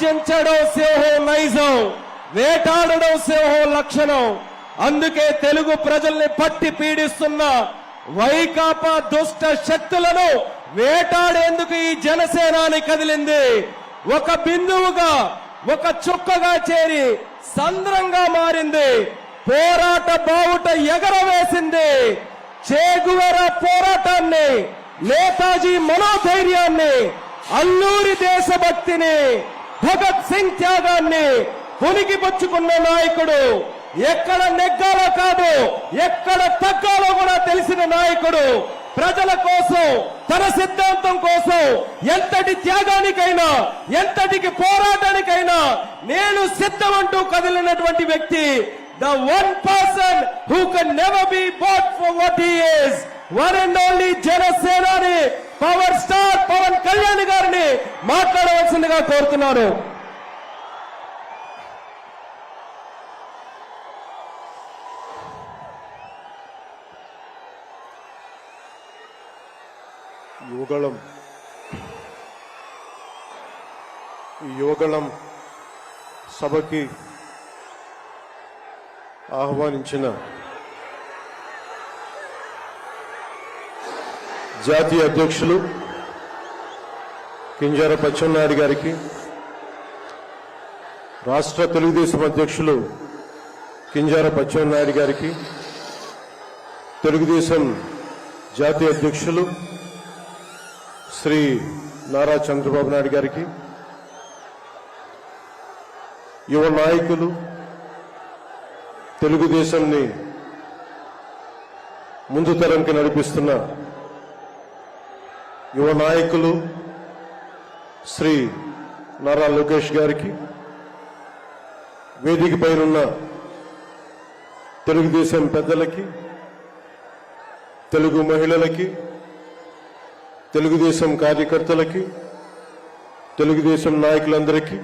గర్జించడం సింహం నైజం, వేటాడడం సింహం లక్షణం. అందుకే తెలుగు ప్రజల్ని పట్టి పీడిస్తున్న వైకాపా దుష్ట శక్తులను వేటాడేందుకు ఈ జనసేనాని కదిలింది. ఒక బిందువుగా, ఒక చుక్కగా చేరి సంద్రంగా మారింది. పోరాట బావుట ఎగరవేసింది. చేగువేరా పోరాటాన్ని, నేతాజీ మనోధైర్యాన్ని, అల్లూరి దేశభక్తిని, భగత్ సింగ్ త్యాగాన్ని పునికిపుచ్చుకున్న నాయకుడు, ఎక్కడ నెగ్గాలో కాదు ఎక్కడ తగ్గాలో కూడా తెలిసిన నాయకుడు, ప్రజల కోసం, తన సిద్ధాంతం కోసం ఎంతటి త్యాగానికైనా, ఎంతటికి పోరాటానికైనా నేను సిద్ధమంటూ కదిలినటువంటి వ్యక్తి. The one person who can never be bought for what he is, one and only జనసేనాని పవర్ స్టార్ పవన్ కళ్యాణ్ గారిని మాట్లాడవలసిందిగా కోరుతున్నాను. యువగళం సభకి ఆహ్వానించిన జాతీయ అధ్యక్షులు కింజరాపు అచ్చెన్నాయుడు గారికి, రాష్ట్ర తెలుగుదేశం అధ్యక్షులు కింజరాపు అచ్చెన్నాయుడు గారికి, తెలుగుదేశం జాతీయ అధ్యక్షులు శ్రీ నారా చంద్రబాబు నాయుడు గారికి, యువ నాయకులు, తెలుగుదేశంని ముందు తరంకి నడిపిస్తున్న యువ నాయకులు శ్రీ నారా లోకేష్ గారికి, వేదిక పైనున్న తెలుగుదేశం పెద్దలకి, తెలుగు మహిళలకి, తెలుగుదేశం కార్యకర్తలకి, తెలుగుదేశం నాయకులందరికీ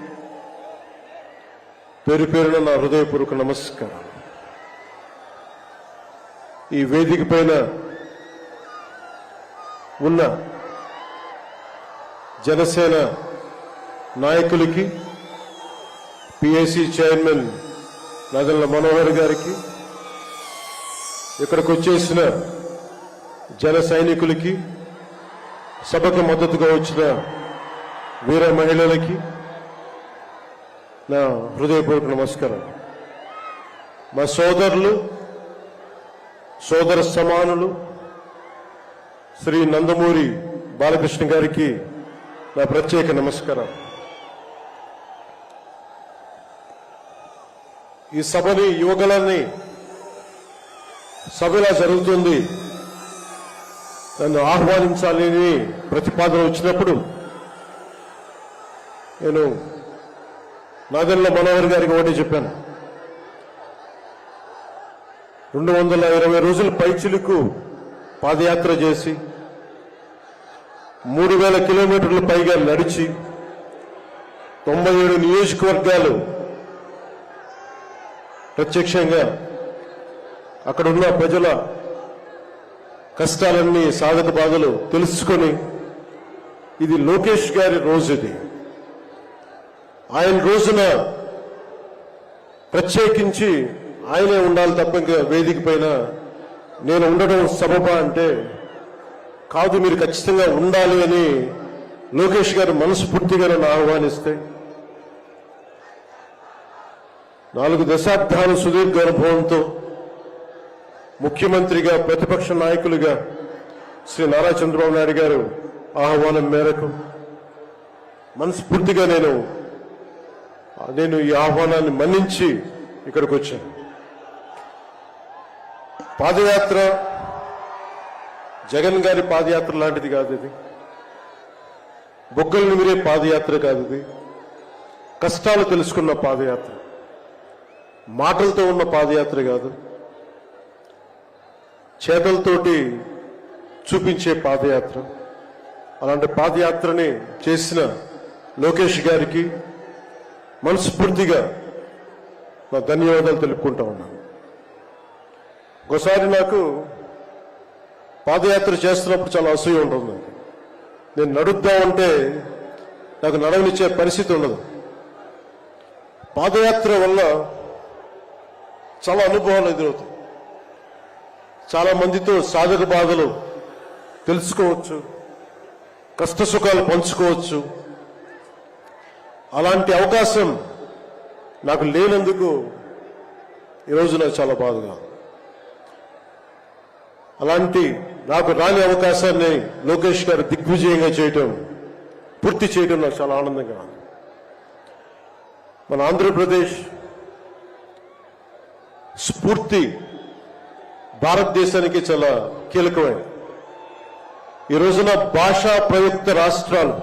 పేరు పేరున నా హృదయపూర్వక నమస్కారం. ఈ వేదిక పైన ఉన్న జనసేన నాయకులకి, పిఏసీ చైర్మన్ నాదెళ్ల మనోహర్ గారికి, ఇక్కడికి వచ్చేసిన జన సైనికులకి, సభకు మద్దతుగా వచ్చిన వీర మహిళలకి నా హృదయపూర్వక నమస్కారం. మా సోదరులు, సోదర సమానులు శ్రీ నందమూరి బాలకృష్ణ గారికి నా ప్రత్యేక నమస్కారం. ఈ సభని, యువకులని సభ ఇలా జరుగుతుంది, నన్ను ఆహ్వానించాలని ప్రతిపాదన వచ్చినప్పుడు నేను నాదెళ్ల మనోహర్ గారికి ఒకటి చెప్పాను. 220 రోజుల పైచిలుకు పాదయాత్ర చేసి 3000 కిలోమీటర్ల పైగా నడిచి 97 నియోజకవర్గాలు ప్రత్యక్షంగా అక్కడున్న ప్రజల కష్టాలన్నీ, సాధక బాధలు తెలుసుకొని, ఇది లోకేష్ గారి రోజు, ఇది ఆయన రోజున ప్రత్యేకించి ఆయనే ఉండాలి తప్ప ఇంకా వేదిక పైన నేను ఉండడం సబబా అంటే కాదు, మీరు ఖచ్చితంగా ఉండాలి అని లోకేష్ గారు మనస్ఫూర్తిగా నన్ను ఆహ్వానిస్తే 4 దశాబ్దాల సుదీర్ఘ అనుభవంతో ముఖ్యమంత్రిగా, ప్రతిపక్ష నాయకులుగా శ్రీ నారా చంద్రబాబు నాయుడు గారు ఆహ్వానం మేరకు మనస్ఫూర్తిగా నేను ఈ ఆహ్వానాన్ని మన్నించి ఇక్కడికి వచ్చాను. పాదయాత్ర జగన్ గారి పాదయాత్ర లాంటిది కాదు, ఇది బొగ్గలు నిమిరే పాదయాత్ర కాదు, ఇది కష్టాలు తెలుసుకున్న పాదయాత్ర, మాటలతో ఉన్న పాదయాత్ర కాదు, చేతలతోటి చూపించే పాదయాత్ర. అలాంటి పాదయాత్రని చేసిన లోకేష్ గారికి మనస్ఫూర్తిగా నా ధన్యవాదాలు తెలుపుకుంటా ఉన్నాను. ఒకసారి నాకు పాదయాత్ర చేస్తున్నప్పుడు చాలా అసూయ ఉంటుంది. నేను నడుద్దామంటే నాకు నడవనిచ్చే పరిస్థితి ఉండదు. పాదయాత్ర వల్ల చాలా అనుభవాలు ఎదురవుతాయి. చాలా మందితో సాధక బాధలు తెలుసుకోవచ్చు, కష్ట సుఖాలు పంచుకోవచ్చు. అలాంటి అవకాశం నాకు లేనందుకు ఈరోజు నాకు చాలా బాధగా. అలాంటి నాకు రాని అవకాశాన్ని లోకేష్ గారు దిగ్విజయంగా చేయటం, పూర్తి చేయడం నాకు చాలా ఆనందంగా ఉంది. మన ఆంధ్రప్రదేశ్ స్ఫూర్తి భారతదేశానికి చాలా కీలకమైనది. ఈ రోజున భాషా ప్రయుక్త రాష్ట్రాలు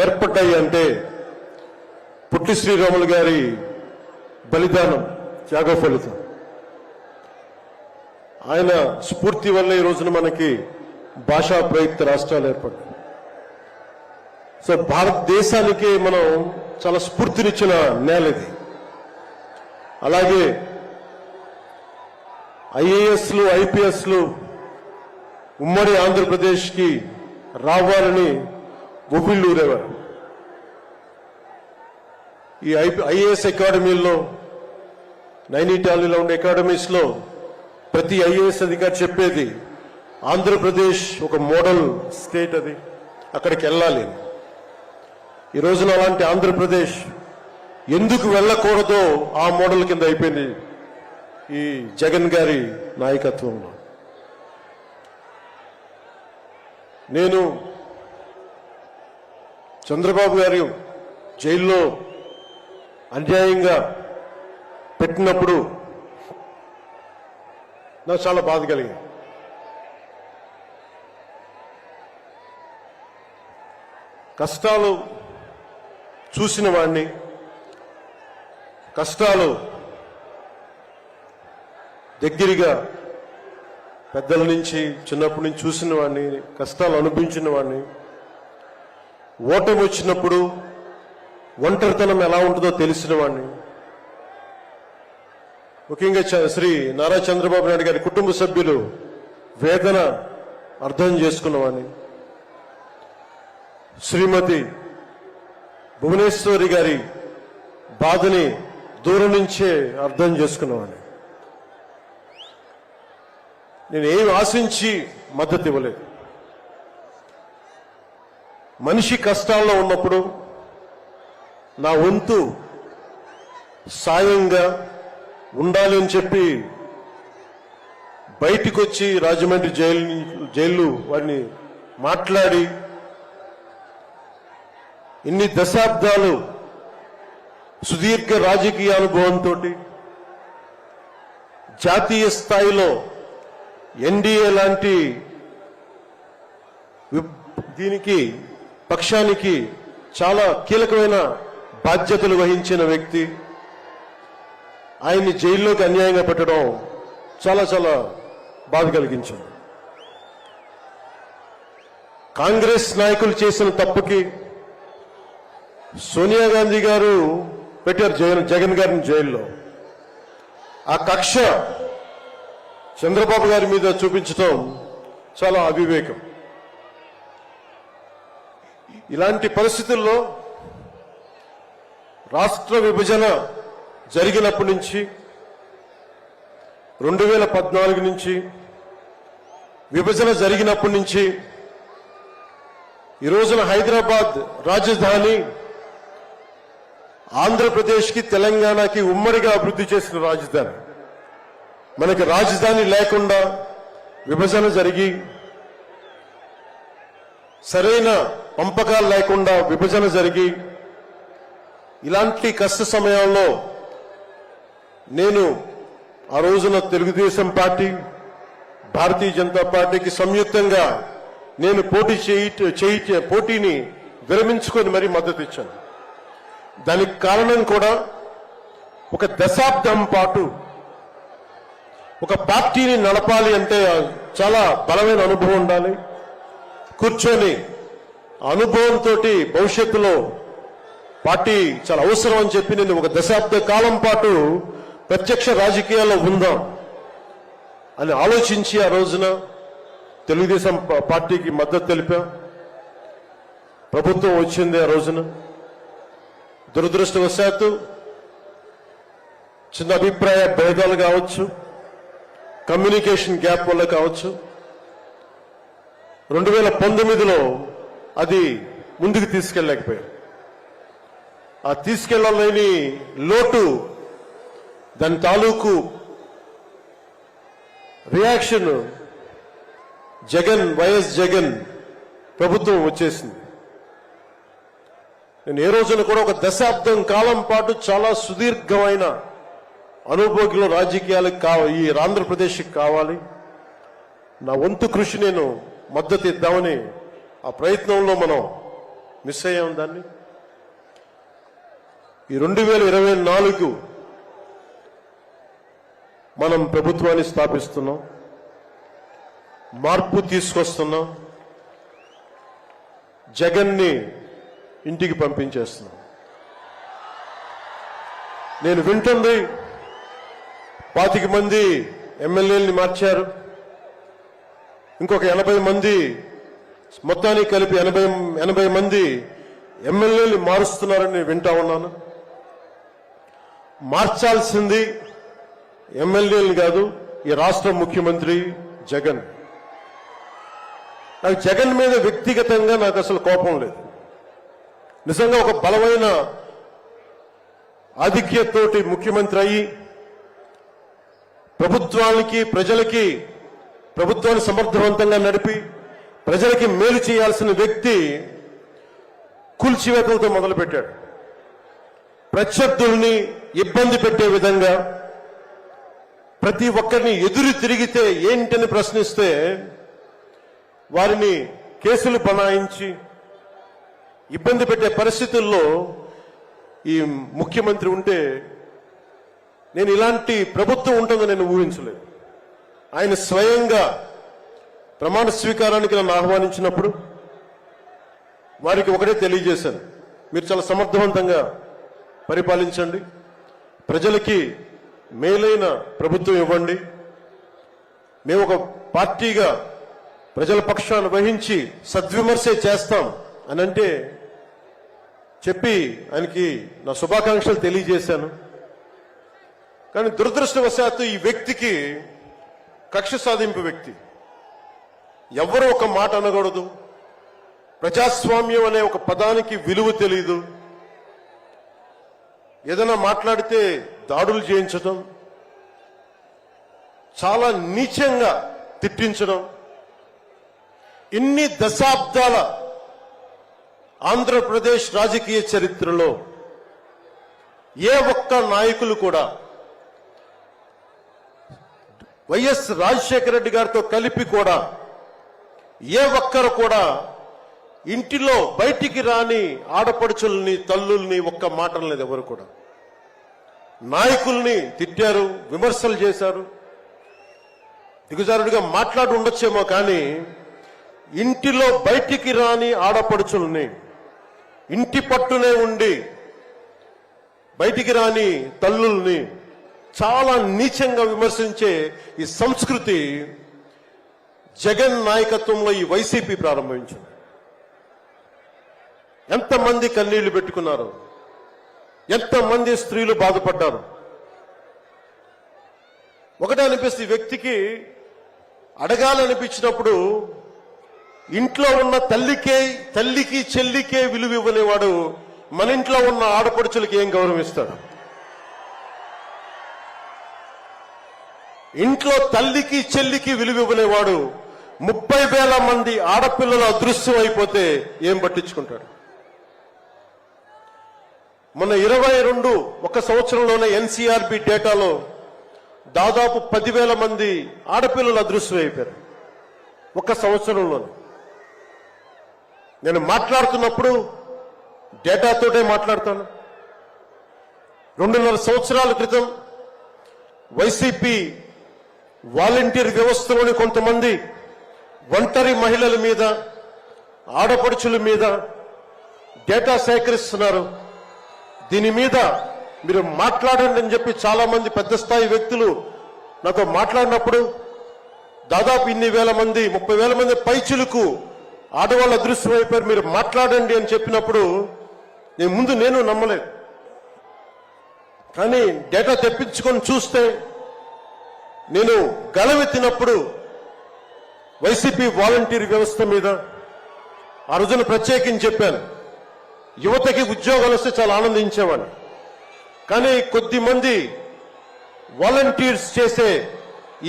ఏర్పడ్డాయి అంటే పుట్టి శ్రీరాములు గారి బలిదానం, త్యాగ ఫలితం. ఆయన స్ఫూర్తి వల్ల ఈ రోజున మనకి భాషా ప్రయుక్త రాష్ట్రాలు ఏర్పడ్డాయి. సో భారతదేశానికి మనం చాలా స్ఫూర్తినిచ్చిన నేల ఇది. అలాగే ఐఏఎస్లు, ఐపీఎస్లు ఉమ్మడి ఆంధ్రప్రదేశ్కి రావాలని ఉవ్విళ్ళూరేవారు. ఈ ఐఏఎస్ అకాడమీల్లో, నైనిటాల్లో ఉండే అకాడమీస్లో ప్రతి ఐఏఎస్ అధికారి చెప్పేది ఆంధ్రప్రదేశ్ ఒక మోడల్ స్టేట్, అది అక్కడికి వెళ్ళాలి. ఈ రోజున అలాంటి ఆంధ్రప్రదేశ్ ఎందుకు వెళ్ళకూడదో ఆ మోడల్ కింద అయిపోయింది ఈ జగన్ గారి నాయకత్వంలో. నేను చంద్రబాబు గారు జైల్లో అన్యాయంగా పెట్టినప్పుడు నాకు చాలా బాధ కలిగింది. కష్టాలు చూసిన వాడిని, కష్టాలు దగ్గరగా పెద్దల నుంచి చిన్నప్పటి నుంచి చూసిన వాడిని, కష్టాలు అనుభవించిన వాడిని, ఓటమి వచ్చినప్పుడు ఒంటరితనం ఎలా ఉంటుందో తెలిసిన వాడిని, ముఖ్యంగా శ్రీ నారా చంద్రబాబు నాయుడు గారి కుటుంబ సభ్యులు వేదన అర్థం చేసుకున్నవాడిని, శ్రీమతి భువనేశ్వరి గారి బాధని దూరం నుంచే అర్థం చేసుకున్నవాడిని. నేను ఏం ఆశించి మద్దతు ఇవ్వలేదు. మనిషి కష్టాల్లో ఉన్నప్పుడు నా వంతు సాయంగా ఉండాలి అని చెప్పి బయటికి వచ్చి రాజమండ్రి జైలు వారిని మాట్లాడి ఇన్ని దశాబ్దాలు సుదీర్ఘ రాజకీయ అనుభవంతో జాతీయ స్థాయిలో ఎన్డీఏ లాంటి దీనికి పక్షానికి చాలా కీలకమైన బాధ్యతలు వహించిన వ్యక్తి ఆయన్ని జైల్లోకి అన్యాయంగా పెట్టడం చాలా చాలా బాధ కలిగించింది. కాంగ్రెస్ నాయకులు చేసిన తప్పుకి సోనియా గాంధీ గారు పెట్టారు జగన్ గారిని జైల్లో. ఆ కక్ష చంద్రబాబు గారి మీద చూపించడం చాలా అవివేకం. ఇలాంటి పరిస్థితుల్లో రాష్ట్ర విభజన జరిగినప్పటి నుంచి 2014 నుంచి విభజన జరిగినప్పటి నుంచి ఈ రోజున హైదరాబాద్ రాజధాని ఆంధ్రప్రదేశ్కి, తెలంగాణకి ఉమ్మడిగా అభివృద్ధి చేసిన రాజధాని. మనకి రాజధాని లేకుండా విభజన జరిగి, సరైన పంపకాలు లేకుండా విభజన జరిగి, ఇలాంటి కష్ట సమయంలో నేను ఆ రోజున తెలుగుదేశం పార్టీ, భారతీయ జనతా పార్టీకి సంయుక్తంగా నేను పోటీని విరమించుకొని మరీ మద్దతు ఇచ్చాను. దానికి కారణం కూడా ఒక దశాబ్దం పాటు ఒక పార్టీని నడపాలి అంటే చాలా బలమైన అనుభవం ఉండాలి. కూర్చొని అనుభవంతో భవిష్యత్తులో పార్టీ చాలా అవసరం అని చెప్పి నేను ఒక దశాబ్ద కాలం పాటు ప్రత్యక్ష రాజకీయాల్లో ఉందాం అని ఆలోచించి ఆ రోజున తెలుగుదేశం పార్టీకి మద్దతు తెలిపాం. ప్రభుత్వం వచ్చింది ఆ రోజున. దురదృష్టవశాత్తు చిన్న అభిప్రాయ భేదాలు కావచ్చు, కమ్యూనికేషన్ గ్యాప్ వల్ల కావచ్చు, 2019లో అది ముందుకు తీసుకెళ్ళలేకపోయారు. ఆ తీసుకెళ్ళలేని లోటు, దాని తాలూకు రియాక్షన్ వైఎస్ జగన్ ప్రభుత్వం వచ్చేసింది. నేను ఏ రోజున కూడా ఒక దశాబ్దం కాలం పాటు చాలా సుదీర్ఘమైన అనుభోగిలో రాజకీయాలకు ఈ ఆంధ్రప్రదేశ్కి కావాలి, నా వంతు కృషి నేను మద్దతు ఇద్దామని ఆ ప్రయత్నంలో మనం మిస్ అయ్యాం. దాన్ని ఈ 2024 మనం ప్రభుత్వాన్ని స్థాపిస్తున్నాం, మార్పు తీసుకొస్తున్నాం, జగన్ని ఇంటికి పంపించేస్తున్నాం. నేను వింటుంది 25 మంది ఎమ్మెల్యేలని మార్చారు, ఇంకొక 80 మంది, మొత్తానికి కలిపి 80 మంది ఎమ్మెల్యేలు మారుస్తున్నారని నేను వింటా ఉన్నాను. మార్చాల్సింది ఎమ్మెల్యేలు కాదు, ఈ రాష్ట్ర ముఖ్యమంత్రి జగన్. నాకు జగన్ మీద వ్యక్తిగతంగా నాకు అసలు కోపం లేదు. నిజంగా ఒక బలమైన ఆధిక్యతతోటి ముఖ్యమంత్రి అయ్యి ప్రభుత్వాన్ని సమర్థవంతంగా నడిపి ప్రజలకి మేలు చేయాల్సిన వ్యక్తి కూల్చివేతలతో మొదలుపెట్టాడు. ప్రత్యర్థుల్ని ఇబ్బంది పెట్టే విధంగా, ప్రతి ఒక్కరిని ఎదురు తిరిగితే ఏంటని ప్రశ్నిస్తే వారిని కేసులు బనాయించి ఇబ్బంది పెట్టే పరిస్థితుల్లో ఈ ముఖ్యమంత్రి ఉంటే నేను ఇలాంటి ప్రభుత్వం ఉంటుందని నేను ఊహించలేదు. ఆయన స్వయంగా ప్రమాణ స్వీకారానికి నన్ను ఆహ్వానించినప్పుడు వారికి ఒకటే తెలియజేశాను, మీరు చాలా సమర్థవంతంగా పరిపాలించండి, ప్రజలకి మేలైన ప్రభుత్వం ఇవ్వండి, మేము ఒక పార్టీగా ప్రజల పక్షాన్ని వహించి సద్విమర్శ చేస్తాం అని అంటే చెప్పి ఆయనకి నా శుభాకాంక్షలు తెలియజేశాను. కానీ దురదృష్టవశాత్తు ఈ వ్యక్తికి కక్ష సాధింపు వ్యక్తి, ఎవరు ఒక మాట అనకూడదు, ప్రజాస్వామ్యం అనే ఒక పదానికి విలువ తెలియదు, ఏదైనా మాట్లాడితే దాడులు చేయించడం, చాలా నీచంగా తిట్టించడం, ఇన్ని దశాబ్దాల ఆంధ్రప్రదేశ్ రాజకీయ చరిత్రలో ఏ ఒక్క నాయకులు కూడా వైఎస్ రాజశేఖర రెడ్డి గారితో కలిపి కూడా ఏ ఒక్కరు కూడా ఇంటిలో బయటికి రాని ఆడపడుచుల్ని, తల్లుల్ని ఒక్క మాట లేదు. ఎవరు కూడా నాయకుల్ని తిట్టారు, విమర్శలు చేశారు, దిగజారుడిగా మాట్లాడి ఉండొచ్చేమో, కానీ ఇంటిలో బయటికి రాని ఆడపడుచుల్ని, ఇంటి పట్టునే ఉండి బయటికి రాని తల్లుల్ని చాలా నీచంగా విమర్శించే ఈ సంస్కృతి జగన్ నాయకత్వంలో ఈ వైసీపీ ప్రారంభించింది. ఎంతమంది కన్నీళ్లు పెట్టుకున్నారు, ఎంతమంది స్త్రీలు బాధపడ్డారు. ఒకటే అనిపిస్తుంది, వ్యక్తికి అడగాలనిపించినప్పుడు ఇంట్లో ఉన్న తల్లికి చెల్లికే విలువ ఇవ్వనేవాడు మన ఇంట్లో ఉన్న ఆడపడుచులకి ఏం గౌరవిస్తాడు? ఇంట్లో తల్లికి చెల్లికి విలువ ఇవ్వనేవాడు 30,000 మంది ఆడపిల్లలు అదృశ్యం అయిపోతే ఏం పట్టించుకుంటాడు? మొన్న 22 ఒక సంవత్సరంలోనే ఎన్సీఆర్బీ డేటాలో దాదాపు 10,000 మంది ఆడపిల్లలు అదృశ్యం అయిపోయారు ఒక సంవత్సరంలోనే. నేను మాట్లాడుతున్నప్పుడు డేటాతోటే మాట్లాడతాను. 2.5 సంవత్సరాల క్రితం వైసీపీ వాలంటీర్ వ్యవస్థలోని కొంతమంది ఒంటరి మహిళల మీద, ఆడపడుచుల మీద డేటా సేకరిస్తున్నారు. దీని మీద మీరు మాట్లాడండి అని చెప్పి చాలా మంది పెద్ద స్థాయి వ్యక్తులు నాతో మాట్లాడినప్పుడు దాదాపు ఇన్ని వేల మంది, 30,000 మంది పైచులకు ఆడవాళ్ళు అదృశ్యమైపోయారు, మీరు మాట్లాడండి అని చెప్పినప్పుడు నేను నమ్మలేదు. కానీ డేటా తెప్పించుకొని చూస్తే నేను గళమెత్తినప్పుడు వైసీపీ వాలంటీర్ వ్యవస్థ మీద ఆ రోజున ప్రత్యేకించి చెప్పాను. యువతకి ఉద్యోగాలు వస్తే చాలా ఆనందించేవాడిని. కానీ కొద్దిమంది వాలంటీర్స్ చేసే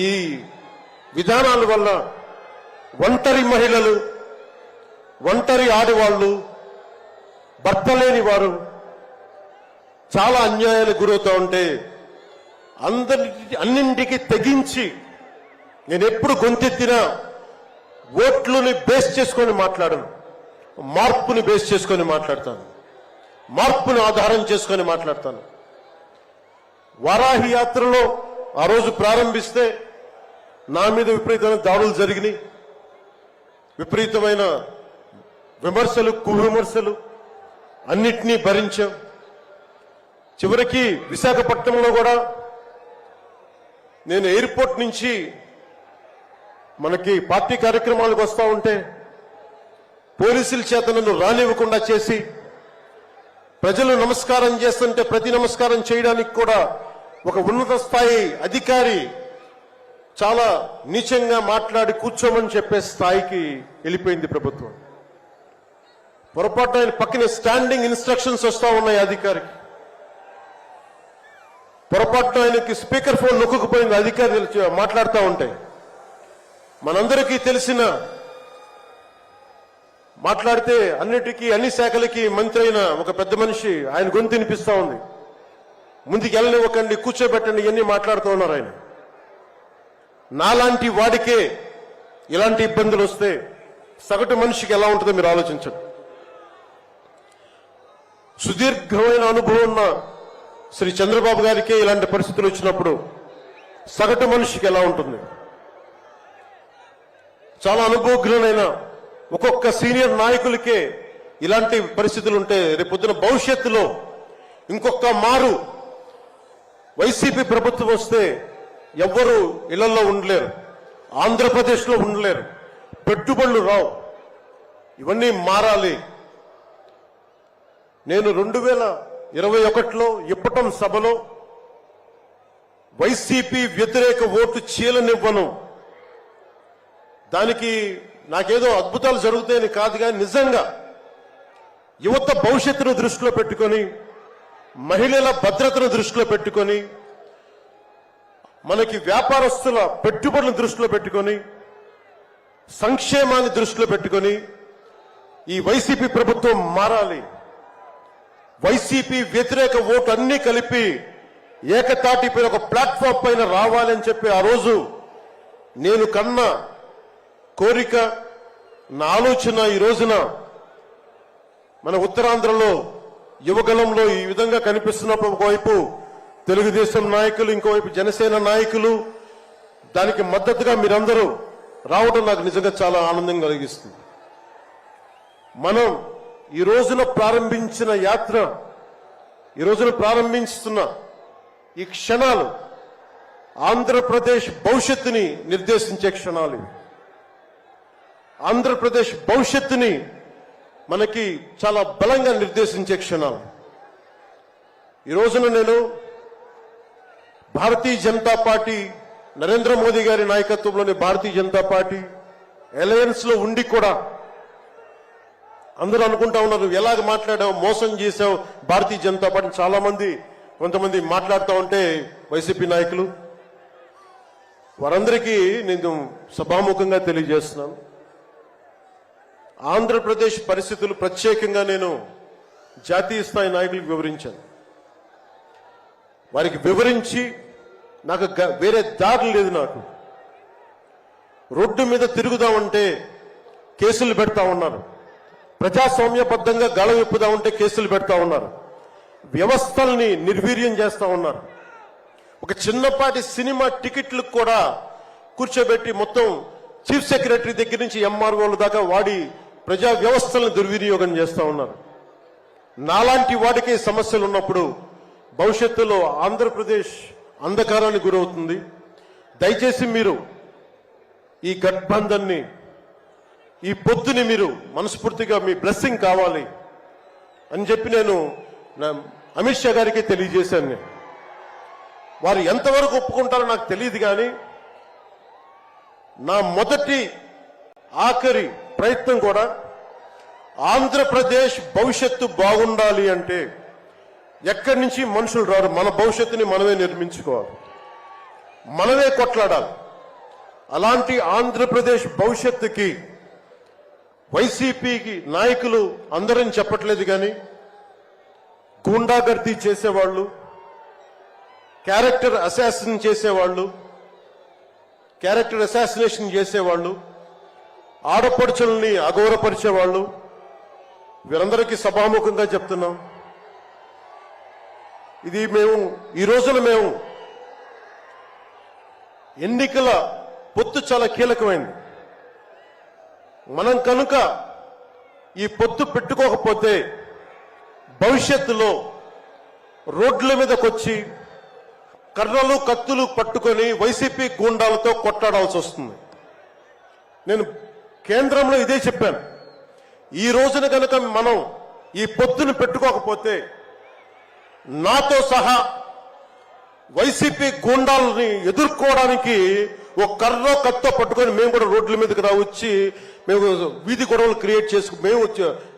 ఈ విధానాల వల్ల ఒంటరి మహిళలు, ఒంటరి ఆడవాళ్లు, భర్త లేని వారు చాలా అన్యాయాలకు గురవుతూ ఉంటే అన్నింటికి తెగించి నేను ఎప్పుడు గొంతెత్తినా ఓట్లని బేస్ చేసుకొని మాట్లాడను, మార్పుని బేస్ చేసుకొని మాట్లాడతాను, మార్పుని ఆధారం చేసుకొని మాట్లాడతాను. వారాహి యాత్రలో ఆ రోజు ప్రారంభిస్తే నా మీద విపరీతమైన దాడులు జరిగినాయి, విపరీతమైన విమర్శలు, కువిమర్శలు అన్నిటినీ భరించాం. చివరికి విశాఖపట్నంలో కూడా నేను ఎయిర్పోర్ట్ నుంచి మనకి పార్టీ కార్యక్రమాలకు వస్తూ ఉంటే పోలీసుల చేత నన్ను రానివ్వకుండా చేసి, ప్రజలు నమస్కారం చేస్తుంటే ప్రతి నమస్కారం చేయడానికి కూడా ఒక ఉన్నత స్థాయి అధికారి చాలా నీచంగా మాట్లాడి కూర్చోమని చెప్పే స్థాయికి వెళ్ళిపోయింది ప్రభుత్వం. పొరపాటు ఆయన పక్కనే స్టాండింగ్ ఇన్స్ట్రక్షన్స్ వస్తూ ఉన్నాయి అధికారికి. పొరపాటు ఆయనకి స్పీకర్ ఫోన్ నొక్కుకుపోయింది అధికారి మాట్లాడుతూ ఉంటే. మనందరికీ తెలిసిన మాట్లాడితే అన్నిటికీ అన్ని శాఖలకి మంత్రి అయిన ఒక పెద్ద మనిషి ఆయన గొంతు వినిపిస్తా ఉంది. ముందుకు వెళ్ళనివ్వకండి, కూర్చోబెట్టండి, ఇవన్నీ మాట్లాడుతూ ఉన్నారు ఆయన. నాలాంటి వాడికే ఇలాంటి ఇబ్బందులు వస్తే సగటు మనిషికి ఎలా ఉంటుందో మీరు ఆలోచించండి. సుదీర్ఘమైన అనుభవం ఉన్న శ్రీ చంద్రబాబు గారికే ఇలాంటి పరిస్థితులు వచ్చినప్పుడు సగటు మనిషికి ఎలా ఉంటుంది? చాలా అనుభవజ్ఞులైన ఒక్కొక్క సీనియర్ నాయకులకే ఇలాంటి పరిస్థితులు ఉంటే రేపొద్దున భవిష్యత్తులో ఇంకొక మారు వైసీపీ ప్రభుత్వం వస్తే ఎవ్వరూ ఇళ్లలో ఉండలేరు, ఆంధ్రప్రదేశ్లో ఉండలేరు, పెట్టుబడులు రావు. ఇవన్నీ మారాలి. నేను 2021లో ఇప్పటం సభలో వైసీపీ వ్యతిరేక ఓటు చీలనివ్వను. దానికి నాకేదో అద్భుతాలు జరుగుతాయని కాదు, కానీ నిజంగా యువత భవిష్యత్తును దృష్టిలో పెట్టుకొని, మహిళల భద్రతను దృష్టిలో పెట్టుకొని, మనకి వ్యాపారస్తుల పెట్టుబడులను దృష్టిలో పెట్టుకొని, సంక్షేమాన్ని దృష్టిలో పెట్టుకొని ఈ వైసీపీ ప్రభుత్వం మారాలి. వైసీపీ వ్యతిరేక ఓటు అన్ని కలిపి ఏకతాటిపై ఒక ప్లాట్ఫామ్ పైన రావాలని చెప్పి ఆ రోజు నేను కన్న కోరిక, నా ఆలోచన ఈ రోజున మన ఉత్తరాంధ్రలో యువగలంలో ఈ విధంగా కనిపిస్తున్నప్పుడు ఒకవైపు తెలుగుదేశం నాయకులు, ఇంకోవైపు జనసేన నాయకులు, దానికి మద్దతుగా మీరందరూ రావడం నాకు నిజంగా చాలా ఆనందం కలిగిస్తుంది. మనం ఈ రోజున ప్రారంభించిన యాత్ర, ఈ రోజున ప్రారంభిస్తున్న ఈ క్షణాలు ఆంధ్రప్రదేశ్ భవిష్యత్తుని నిర్దేశించే క్షణాలు. ఆంధ్రప్రదేశ్ భవిష్యత్తుని మనకి చాలా బలంగా నిర్దేశించే క్షణాలు. ఈ రోజున నేను భారతీయ జనతా పార్టీ, నరేంద్ర మోదీ గారి నాయకత్వంలోని భారతీయ జనతా పార్టీ అలయన్స్ లో ఉండి కూడా అందరూ అనుకుంటా ఉన్నారు, నువ్వు ఎలాగ మాట్లాడావు, మోసం చేశావు భారతీయ జనతా పార్టీ. చాలా మంది కొంతమంది మాట్లాడుతూ ఉంటే వైసీపీ నాయకులు, వారందరికీ నేను సభాముఖంగా తెలియజేస్తున్నాను, ఆంధ్రప్రదేశ్ పరిస్థితులు ప్రత్యేకంగా నేను జాతీయ స్థాయి నాయకులకు వివరించాను. వారికి వివరించి నాకు వేరే దారి లేదు. నాకు రోడ్డు మీద తిరుగుదామంటే కేసులు పెడతా ఉన్నారు, ప్రజాస్వామ్యబద్ధంగా గళం విప్పుదామంటే కేసులు పెడతా ఉన్నారు, వ్యవస్థల్ని నిర్వీర్యం చేస్తా ఉన్నారు. ఒక చిన్నపాటి సినిమా టికెట్లకు కూడా కూర్చోబెట్టి మొత్తం చీఫ్ సెక్రటరీ దగ్గర నుంచి ఎంఆర్ఓల దాకా వాడి ప్రజా వ్యవస్థలను దుర్వినియోగం చేస్తా ఉన్నారు. నాలాంటి వాడికి సమస్యలు ఉన్నప్పుడు భవిష్యత్తులో ఆంధ్రప్రదేశ్ అంధకారానికి గురవుతుంది. దయచేసి మీరు ఈ గఠబంధన్ని, ఈ పొత్తుని మీరు మనస్ఫూర్తిగా మీ బ్లెస్సింగ్ కావాలి అని చెప్పి నేను అమిత్ షా గారికి తెలియజేశాను. వారు ఎంతవరకు ఒప్పుకుంటారో నాకు తెలియదు, కానీ నా మొదటి ఆఖరి ప్రయత్నం కూడా ఆంధ్రప్రదేశ్ భవిష్యత్తు బాగుండాలి అంటే ఎక్కడి నుంచి మనుషులు రారు, మన భవిష్యత్తుని మనమే నిర్మించుకోవాలి, మనమే కొట్లాడాలి. అలాంటి ఆంధ్రప్రదేశ్ భవిష్యత్తుకి వైసీపీకి నాయకులు అందరని చెప్పట్లేదు, కానీ గూండాగర్దీ చేసేవాళ్ళు, క్యారెక్టర్ అసాసినేషన్ చేసేవాళ్ళు, ఆడపడుచుల్ని అగౌరవపరిచేవాళ్ళు, వీరందరికీ సభాముఖంగా చెప్తున్నాం, ఇది ఈ రోజున మేము ఎన్నికల పొత్తు చాలా కీలకమైంది. మనం కనుక ఈ పొత్తు పెట్టుకోకపోతే భవిష్యత్తులో రోడ్ల మీదకొచ్చి కర్రలు కత్తులు పట్టుకొని వైసీపీ గూండాలతో కొట్లాడాల్సి వస్తుంది. నేను కేంద్రంలో ఇదే చెప్పాను. ఈ రోజున కనుక మనం ఈ పొత్తును పెట్టుకోకపోతే నాతో సహా వైసీపీ గూండాలని ఎదుర్కోవడానికి ఒక కర్రో కత్తో పట్టుకొని మేము కూడా రోడ్ల మీదకి వచ్చి మేము వీధి గొడవలు క్రియేట్ చేసుకు మేము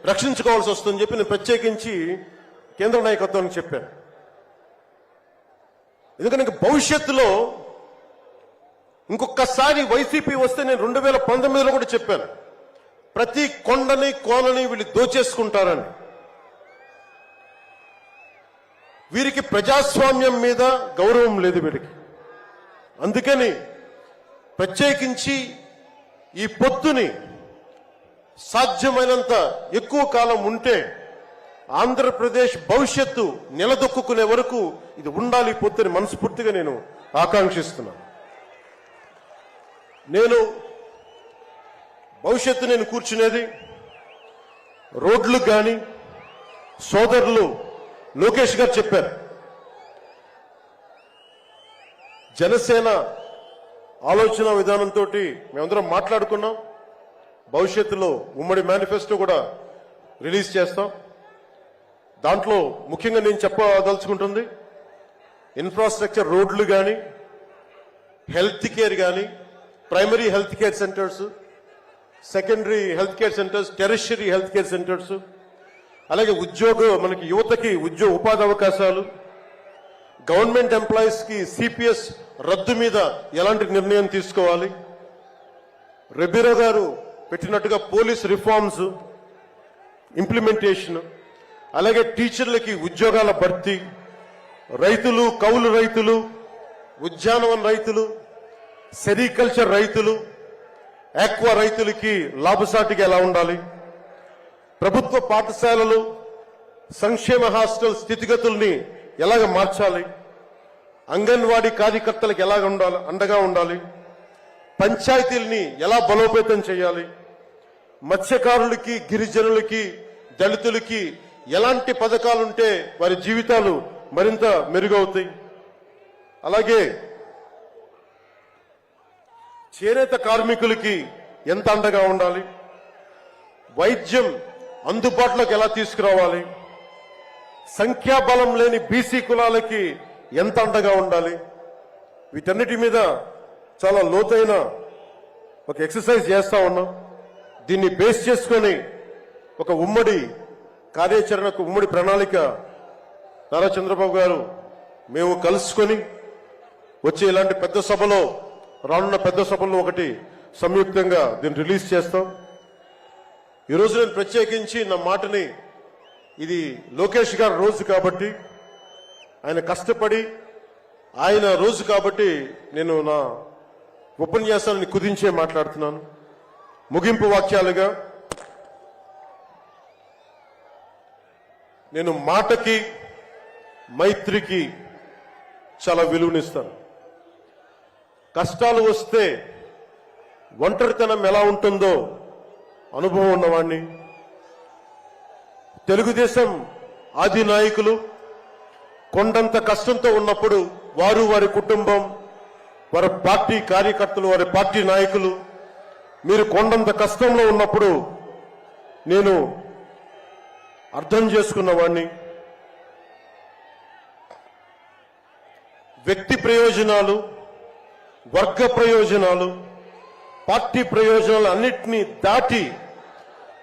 రక్షించుకోవాల్సి వస్తుందని చెప్పి నేను ప్రత్యేకించి కేంద్ర నాయకత్వానికి చెప్పాను. ఎందుకంటే భవిష్యత్తులో ఇంకొకసారి వైసీపీ వస్తే నేను 2019లో కూడా చెప్పాను, ప్రతి కొండని కోనని వీళ్ళు దోచేసుకుంటారని. వీరికి ప్రజాస్వామ్యం మీద గౌరవం లేదు వీరికి. అందుకని ప్రత్యేకించి ఈ పొత్తుని సాధ్యమైనంత ఎక్కువ కాలం ఉంటే ఆంధ్రప్రదేశ్ భవిష్యత్తు నిలదొక్కునే వరకు ఇది ఉండాలి పొత్తుని మనస్ఫూర్తిగా నేను ఆకాంక్షిస్తున్నాను. నేను కూర్చునేది రోడ్లు కానీ సోదరులు లోకేష్ గారు చెప్పారు, జనసేన ఆలోచన విధానంతో మేమందరం మాట్లాడుకున్నాం. భవిష్యత్తులో ఉమ్మడి మేనిఫెస్టో కూడా రిలీజ్ చేస్తాం. దాంట్లో ముఖ్యంగా నేను చెప్పదలుచుకుంటుంది ఇన్ఫ్రాస్ట్రక్చర్, రోడ్లు కానీ, హెల్త్ కేర్ కానీ, primary health care centres, secondary health care centres, tertiary health care centres, అలాగే మనకి యువతకి ఉపాధి అవకాశాలు, గవర్నమెంట్ ఎంప్లాయీస్ కి సిపిఎస్ రద్దు మీద ఎలాంటి నిర్ణయం తీసుకోవాలి, రెబీరా గారు పెట్టినట్టుగా పోలీస్ రిఫార్మ్స్ ఇంప్లిమెంటేషన్, అలాగే టీచర్లకి ఉద్యోగాల భర్తీ, రైతులు, కౌలు రైతులు, ఉద్యానవన రైతులు, సెరికల్చర్ రైతులు, ఆక్వా రైతులకి లాభసాటిగా ఎలా ఉండాలి, ప్రభుత్వ పాఠశాలలు, సంక్షేమ హాస్టల్ స్థితిగతుల్ని ఎలాగ మార్చాలి, అంగన్వాడీ కార్యకర్తలకు ఎలాగ అండగా ఉండాలి, పంచాయతీల్ని ఎలా బలోపేతం చేయాలి, మత్స్యకారులకి, గిరిజనులకి, దళితులకి ఎలాంటి పథకాలుంటే వారి జీవితాలు మరింత మెరుగవుతాయి, అలాగే చేనేత కార్మికులకి ఎంత అండగా ఉండాలి, వైద్యం అందుబాటులోకి ఎలా తీసుకురావాలి, సంఖ్యాబలం లేని బీసీ కులాలకి ఎంత అండగా ఉండాలి, వీటన్నిటి మీద చాలా లోతైన ఒక ఎక్సర్సైజ్ చేస్తా ఉన్నాం. దీన్ని బేస్ చేసుకొని ఒక ఉమ్మడి కార్యాచరణకు, ఉమ్మడి ప్రణాళిక నారా చంద్రబాబు గారు మేము కలుసుకొని వచ్చే ఇలాంటి పెద్ద సభలో, రానున్న పెద్ద సభల్లో ఒకటి సంయుక్తంగా దీన్ని రిలీజ్ చేస్తాం. ఈరోజు నేను ప్రత్యేకించి నా మాటని, ఇది లోకేష్ గారి రోజు కాబట్టి, ఆయన కష్టపడి ఆయన రోజు కాబట్టి నేను నా ఉపన్యాసాన్ని కుదించే మాట్లాడుతున్నాను. ముగింపు వాక్యాలుగా నేను మాటకి, మైత్రికి చాలా విలువనిస్తాను. కష్టాలు వస్తే ఒంటరితనం ఎలా ఉంటుందో అనుభవం ఉన్నవాణ్ణి. తెలుగుదేశం ఆది నాయకులు కొండంత కష్టంతో ఉన్నప్పుడు వారు, వారి కుటుంబం, వారి పార్టీ కార్యకర్తలు, వారి పార్టీ నాయకులు మీరు కొండంత కష్టంలో ఉన్నప్పుడు నేను అర్థం చేసుకున్నవాణ్ణి. వ్యక్తి ప్రయోజనాలు, వర్గ ప్రయోజనాలు, పార్టీ ప్రయోజనాలు అన్నిటినీ దాటి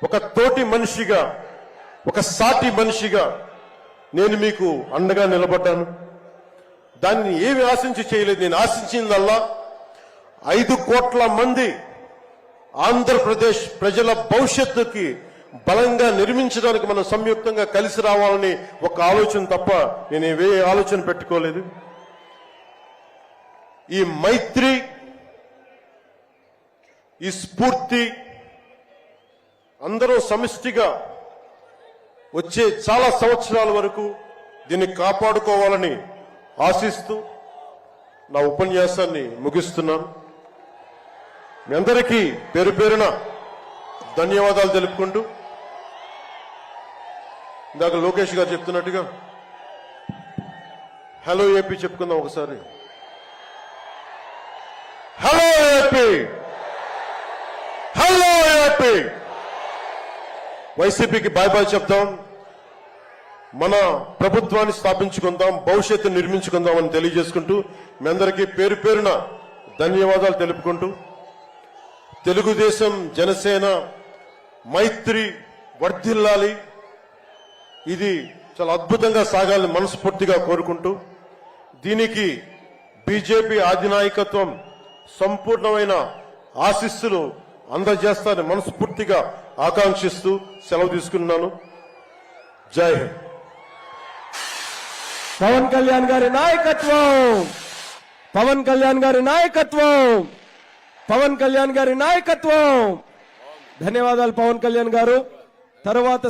ఒక తోటి మనిషిగా, ఒక సాటి మనిషిగా నేను మీకు అండగా నిలబడ్డాను. దాన్ని ఏమి ఆశించి చేయలేదు. నేను ఆశించిందల్లా 5 కోట్ల మంది ఆంధ్రప్రదేశ్ ప్రజల భవిష్యత్తుకి బలంగా నిర్మించడానికి మనం సంయుక్తంగా కలిసి రావాలని ఒక ఆలోచన తప్ప నేను ఏ ఆలోచన పెట్టుకోలేదు. ఈ మైత్రి, ఈ స్ఫూర్తి అందరూ సమిష్టిగా వచ్చే చాలా సంవత్సరాల వరకు దీన్ని కాపాడుకోవాలని ఆశిస్తూ నా ఉపన్యాసాన్ని ముగిస్తున్నాను. మీ అందరికీ పేరు పేరున ధన్యవాదాలు తెలుపుకుంటూ, ఇందాక లోకేష్ గారు చెప్తున్నట్టుగా హలో ఏపీ చెప్పుకుందాం ఒకసారి. Hello AP, hello AP. వైసీపీకి బాయ్ బాయ్ చెప్తాం. మన ప్రభుత్వాన్ని స్థాపించుకుందాం, భవిష్యత్తు నిర్మించుకుందాం అని తెలియజేసుకుంటూ మీ అందరికీ పేరు పేరున ధన్యవాదాలు తెలుపుకుంటూ, తెలుగుదేశం జనసేన మైత్రి వర్ధిల్లాలి, ఇది చాలా అద్భుతంగా సాగాలని మనస్ఫూర్తిగా కోరుకుంటూ, దీనికి బీజేపీ అధినాయకత్వం సంపూర్ణమైన ఆశీస్సులు అందజేస్తారని మనస్ఫూర్తిగా ఆకాంక్షిస్తూ సెలవు తీసుకున్నాను. జై హింద్. పవన్ కళ్యాణ్ గారి నాయకత్వం, పవన్ కళ్యాణ్ గారి నాయకత్వం, పవన్ కళ్యాణ్ గారి నాయకత్వం. ధన్యవాదాలు పవన్ కళ్యాణ్ గారు. తరువాత